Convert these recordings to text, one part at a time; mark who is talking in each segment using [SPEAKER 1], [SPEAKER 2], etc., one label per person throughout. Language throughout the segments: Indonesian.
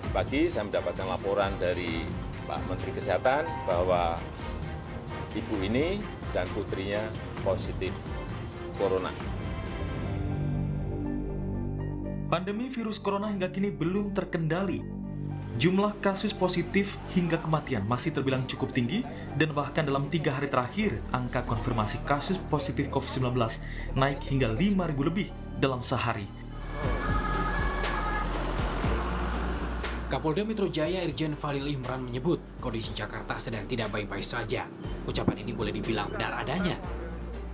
[SPEAKER 1] Pagi saya mendapatkan laporan dari Pak Menteri Kesehatan bahwa ibu ini dan putrinya positif corona.
[SPEAKER 2] Pandemi virus corona hingga kini belum terkendali. Jumlah kasus positif hingga kematian masih terbilang cukup tinggi dan bahkan dalam 3 hari terakhir, angka konfirmasi kasus positif COVID-19 naik hingga 5.000 lebih dalam sehari.
[SPEAKER 3] Kapolda Metro Jaya Irjen Fadil Imran menyebut kondisi Jakarta sedang tidak baik-baik saja. Ucapan ini boleh dibilang benar adanya.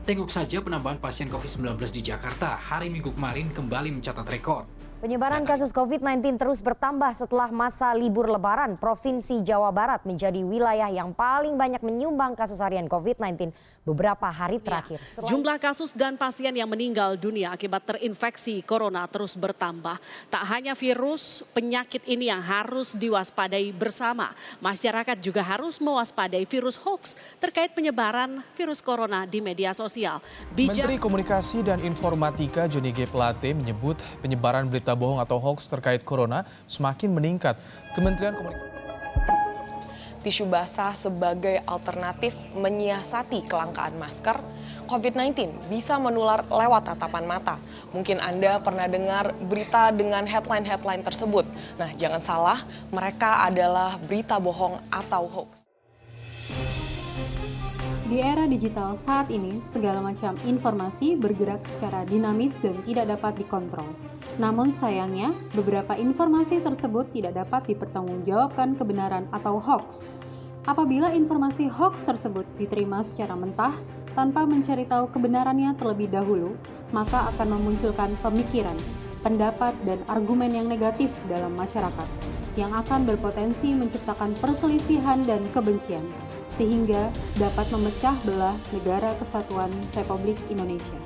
[SPEAKER 3] Tengok saja penambahan pasien COVID-19 di Jakarta hari Minggu kemarin kembali mencatat rekor.
[SPEAKER 4] Penyebaran kasus COVID-19 terus bertambah setelah masa libur Lebaran. Provinsi Jawa Barat menjadi wilayah yang paling banyak menyumbang kasus harian COVID-19 beberapa hari terakhir.
[SPEAKER 5] Jumlah kasus dan pasien yang meninggal dunia akibat terinfeksi corona terus bertambah. Tak hanya virus, penyakit ini yang harus diwaspadai bersama. Masyarakat juga harus mewaspadai virus hoax terkait penyebaran virus corona di media sosial.
[SPEAKER 6] Menteri Komunikasi dan Informatika Johnny G. Plate menyebut penyebaran berita bohong atau hoax terkait corona semakin meningkat. Kementerian Komunikasi
[SPEAKER 7] tisu basah sebagai alternatif menyiasati kelangkaan masker, COVID-19 bisa menular lewat tatapan mata. Mungkin Anda pernah dengar berita dengan headline-headline tersebut. Nah, jangan salah, mereka adalah berita bohong atau hoax.
[SPEAKER 8] Di era digital saat ini, segala macam informasi bergerak secara dinamis dan tidak dapat dikontrol. Namun sayangnya, beberapa informasi tersebut tidak dapat dipertanggungjawabkan kebenaran atau hoax. Apabila informasi hoax tersebut diterima secara mentah, tanpa mencari tahu kebenarannya terlebih dahulu, maka akan memunculkan pemikiran, pendapat, dan argumen yang negatif dalam masyarakat, yang akan berpotensi menciptakan perselisihan dan kebencian, sehingga dapat memecah belah negara kesatuan Republik Indonesia.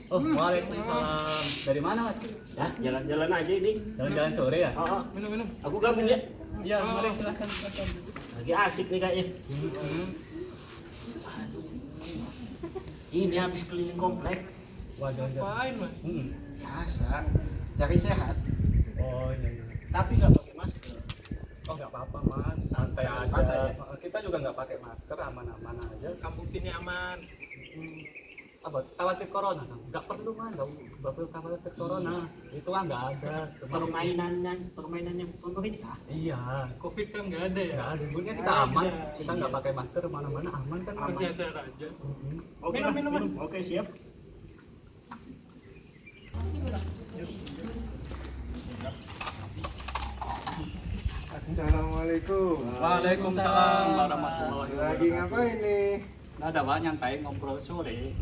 [SPEAKER 9] Oh, waalaikumsalam. Dari mana, Mas?
[SPEAKER 10] Ya, jalan-jalan aja ini.
[SPEAKER 9] Jalan-jalan sore ya?
[SPEAKER 10] Oh,
[SPEAKER 9] Minum.
[SPEAKER 10] aku gabung ya.
[SPEAKER 9] Iya, mari silakan.
[SPEAKER 10] Lagi asik nih kayaknya. Aduh. Ini habis keliling komplek.
[SPEAKER 9] Wah, jalan-jalan.
[SPEAKER 10] Mas? Biasa. Cari sehat.
[SPEAKER 9] Oh, iya.
[SPEAKER 10] Tapi nggak pakai masker.
[SPEAKER 9] Oh, nggak apa-apa, Mas. Santai aja.
[SPEAKER 10] Santai ya?
[SPEAKER 9] Kita juga nggak pakai masker, aman-aman aja.
[SPEAKER 10] Kampung sini aman.
[SPEAKER 9] Apa? Khawatir corona? Nggak perlu, Man. Nggak perlu khawatir corona. Itu kan nggak ada.
[SPEAKER 10] Permainan yang contoh ini kah?
[SPEAKER 9] Iya.
[SPEAKER 10] Covid kan nggak ada ya?
[SPEAKER 9] Nggak ada. Sebenarnya kita aman. Kita nggak pakai masker mana-mana aman kan?
[SPEAKER 10] Aman. Sehat aja. Oke, minum, Mas. Oke, siap.
[SPEAKER 11] Assalamualaikum.
[SPEAKER 9] Waalaikumsalam warahmatullahi wabarakatuh.
[SPEAKER 11] Lagi ngapain nih?
[SPEAKER 9] Nggak ada, Pak, nyantai ngobrol sore.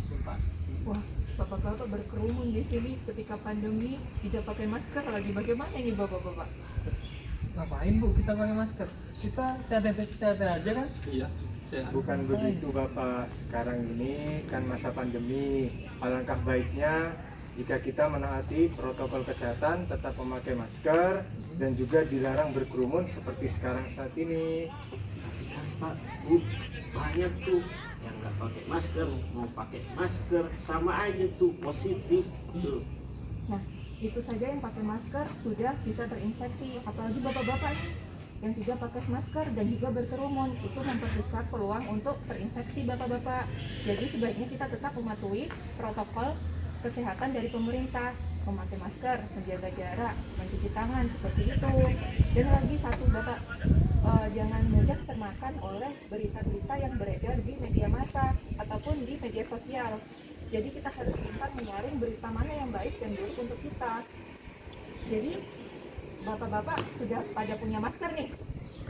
[SPEAKER 12] Wah, bapak-bapak berkerumun di sini ketika pandemi, tidak pakai masker lagi. Bagaimana ini bapak-bapak?
[SPEAKER 13] Ngapain Bu kita pakai masker? Kita sehat aja kan?
[SPEAKER 9] Iya, sehat.
[SPEAKER 11] Bukan begitu Bapak. Sekarang ini kan masa pandemi. Alangkah baiknya jika kita menaati protokol kesehatan, tetap memakai masker dan juga dilarang berkerumun seperti sekarang saat ini.
[SPEAKER 10] Pak, Bu, banyak tuh yang nggak pakai masker, mau pakai masker, sama aja tuh positif tuh.
[SPEAKER 12] Nah, itu saja yang pakai masker sudah bisa terinfeksi, apalagi bapak-bapak yang tidak pakai masker dan juga berkerumun, itu memperbesar peluang untuk terinfeksi bapak-bapak. Jadi sebaiknya kita tetap mematuhi protokol kesehatan dari pemerintah, memakai masker, menjaga jarak, mencuci tangan, seperti itu. Dan lagi satu Bapak, jangan mudah termakan oleh berita-berita yang beredar di media massa ataupun di media sosial. Jadi kita harus pintar menyaring berita mana yang baik dan buruk untuk kita. Jadi Bapak-bapak sudah pada punya masker nih?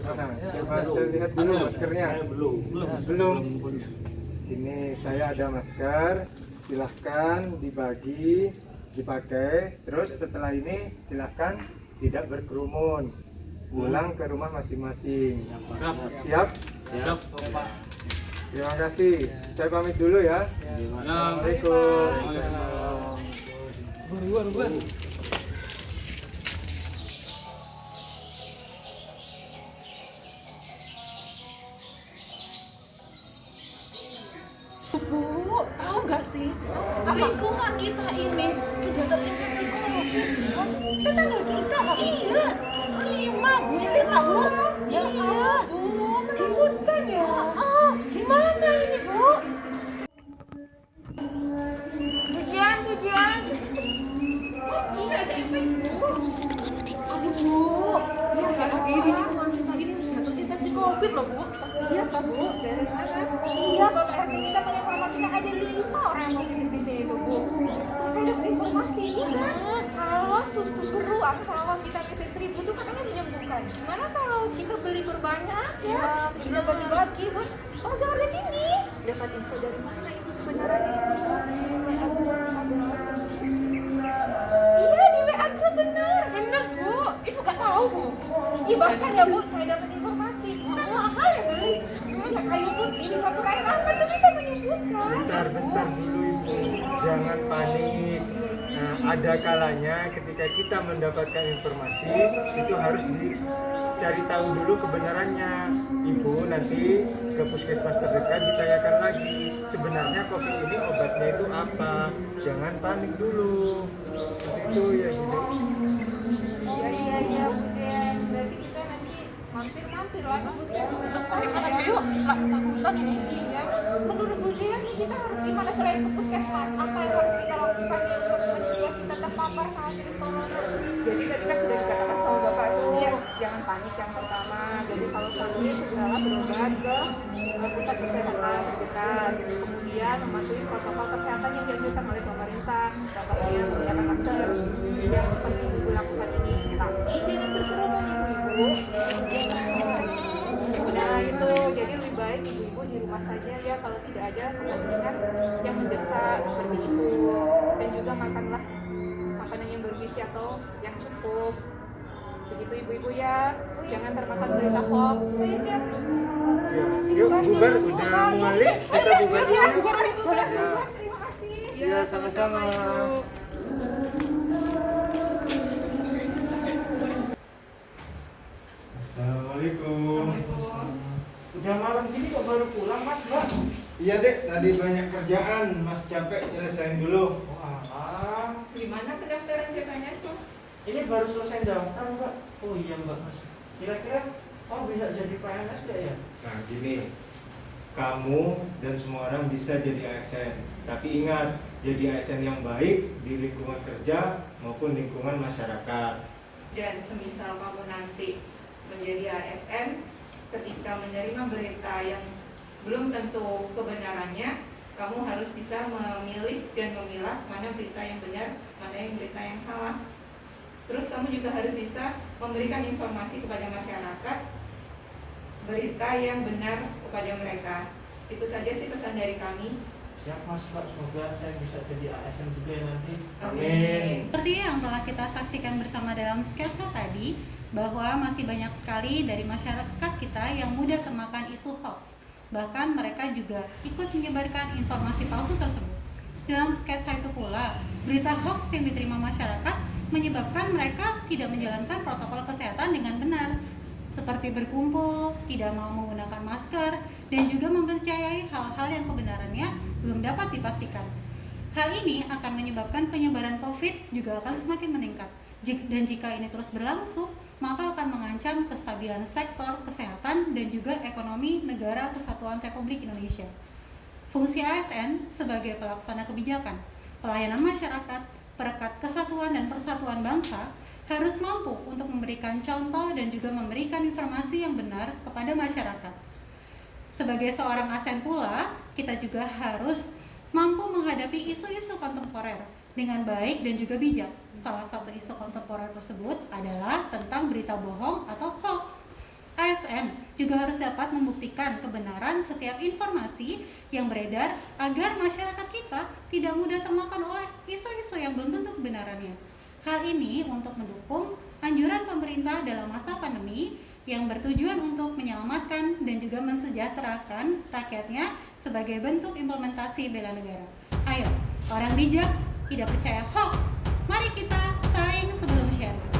[SPEAKER 11] Nah, coba saya lihat dulu maskernya. Belum. Ini saya ada masker. Silahkan dibagi, dipakai. Terus setelah ini silahkan tidak berkerumun. Pulang ke rumah masing-masing. Siap?
[SPEAKER 10] Siap.
[SPEAKER 11] Terima kasih. Saya pamit dulu ya. Assalamualaikum.
[SPEAKER 12] Bu, tahu nggak sih? Lingkungan kita ini sudah terinfeksi COVID. Tetangga kita, iya. 5, Bu. 5 orang. Iya, Bu. Menakutkan ya. Gimana ini, Bu? Pujian. Iya, siapa Bu? Aduh, Bu. Ini jangan begini. Ini sudah terinfeksi COVID loh, Bu. Iya, Pak, Bu. Dari mana? Iya, Bapak RT kita menginformasikan ada 5 orang yang positif di sini tuh, Bu. Terus saya dapat informasi, iya kan? Kalau susu beruang sama vitamin C1000 itu katanya menyembuhkan. Gimana kalau kita beli berbanyak ya? Kita bagi-bagi buat warga di sini. Dapat info dari mana itu kebenarannya itu? Iya, di WA grup bener, Bu. Ibu nggak tahu, Bu. Iya, bahkan ya, Bu, saya dapat informasi. Bukan mahal ya beli. Ya, kayu putih dicampur air hangat itu bisa menyembuhkan.
[SPEAKER 11] Bentar dulu Ibu. Jangan panik. Nah, ada kalanya ketika kita mendapatkan informasi itu harus dicari tahu dulu kebenarannya. Ibu nanti ke puskesmas terdekat ditanyakan lagi sebenarnya COVID ini obatnya itu apa. Jangan panik dulu. Seperti itu ya Ibu.
[SPEAKER 12] Iya Bu Jen. Berarti kita nanti mampir lah ke puskesmas aja yuk. Nggak ketakutan ini. Iya. Menurut Bu Jen kita harus gimana selain ke puskesmas? Apa yang harus kita lakukan untuk mencegah kita terpapar saat virus corona? Jadi tadi kan sudah dikatakan sama Bapak itu jangan panik yang pertama. Jadi kalau sakit segeralah berobat ke pusat kesehatan terdekat. Kemudian mematuhi protokol kesehatan yang dianjurkan oleh pemerintah. Contohnya menggunakan masker yang seperti Ibu lakukan ini. Tapi jangan berkerumun ibu-ibu. Nah itu, jadi lebih baik ibu-ibu di rumah saja ya kalau tidak ada kepentingan yang mendesak seperti itu. Dan juga makanlah makanan yang bergizi atau yang cukup. Begitu ibu-ibu ya, jangan termakan berita hoax. Siap.
[SPEAKER 11] Yuk bubar, udah balik. Kita bubar dulu.
[SPEAKER 12] Terima kasih.
[SPEAKER 11] Iya, sama-sama. Assalamualaikum.
[SPEAKER 10] Udah malam gini kok baru pulang Mas, Mbak?
[SPEAKER 11] Iya Dek, tadi banyak kerjaan, Mas capek nyelesain dulu.
[SPEAKER 12] Gimana pendaftaran CPNS tuh?
[SPEAKER 10] Ini baru selesai daftar Mbak. Oh iya Mbak Mas. Kira-kira bisa jadi PNS gak ya?
[SPEAKER 11] Nah gini, kamu dan semua orang bisa jadi ASN. Tapi ingat, jadi ASN yang baik di lingkungan kerja maupun lingkungan masyarakat.
[SPEAKER 12] Dan semisal kamu nanti menjadi ASN, ketika menerima berita yang belum tentu kebenarannya, kamu harus bisa memilih dan memilah mana berita yang benar, mana yang berita yang salah. Terus kamu juga harus bisa memberikan informasi kepada masyarakat, berita yang benar kepada mereka. Itu saja sih pesan dari kami.
[SPEAKER 10] Siap Mas, Pak. Semoga saya bisa jadi ASN juga nanti.
[SPEAKER 12] Amin.
[SPEAKER 8] Seperti yang telah kita saksikan bersama dalam sketsa tadi, bahwa masih banyak sekali dari masyarakat kita yang mudah termakan isu hoax. Bahkan mereka juga ikut menyebarkan informasi palsu tersebut. Dalam sketsa itu pula, berita hoax yang diterima masyarakat menyebabkan mereka tidak menjalankan protokol kesehatan dengan benar, seperti berkumpul, tidak mau menggunakan masker, dan juga mempercayai hal-hal yang kebenarannya belum dapat dipastikan. Hal ini akan menyebabkan penyebaran COVID juga akan semakin meningkat. Dan jika ini terus berlangsung, maka akan mengancam kestabilan sektor kesehatan dan juga ekonomi negara Kesatuan Republik Indonesia. Fungsi ASN sebagai pelaksana kebijakan, pelayanan masyarakat, perekat kesatuan dan persatuan bangsa harus mampu untuk memberikan contoh dan juga memberikan informasi yang benar kepada masyarakat. Sebagai seorang ASN pula, kita juga harus mampu menghadapi isu-isu kontemporer dengan baik dan juga bijak. Salah satu isu kontemporer tersebut adalah tentang berita bohong atau hoax. ASN juga harus dapat membuktikan kebenaran setiap informasi yang beredar agar masyarakat kita tidak mudah termakan oleh isu-isu yang belum tentu kebenarannya. Hal ini untuk mendukung anjuran pemerintah dalam masa pandemi yang bertujuan untuk menyelamatkan mengamankan dan juga mensejahterakan rakyatnya sebagai bentuk implementasi bela negara. Ayo, orang bijak tidak percaya hoax. Mari kita saing sebelum sharing.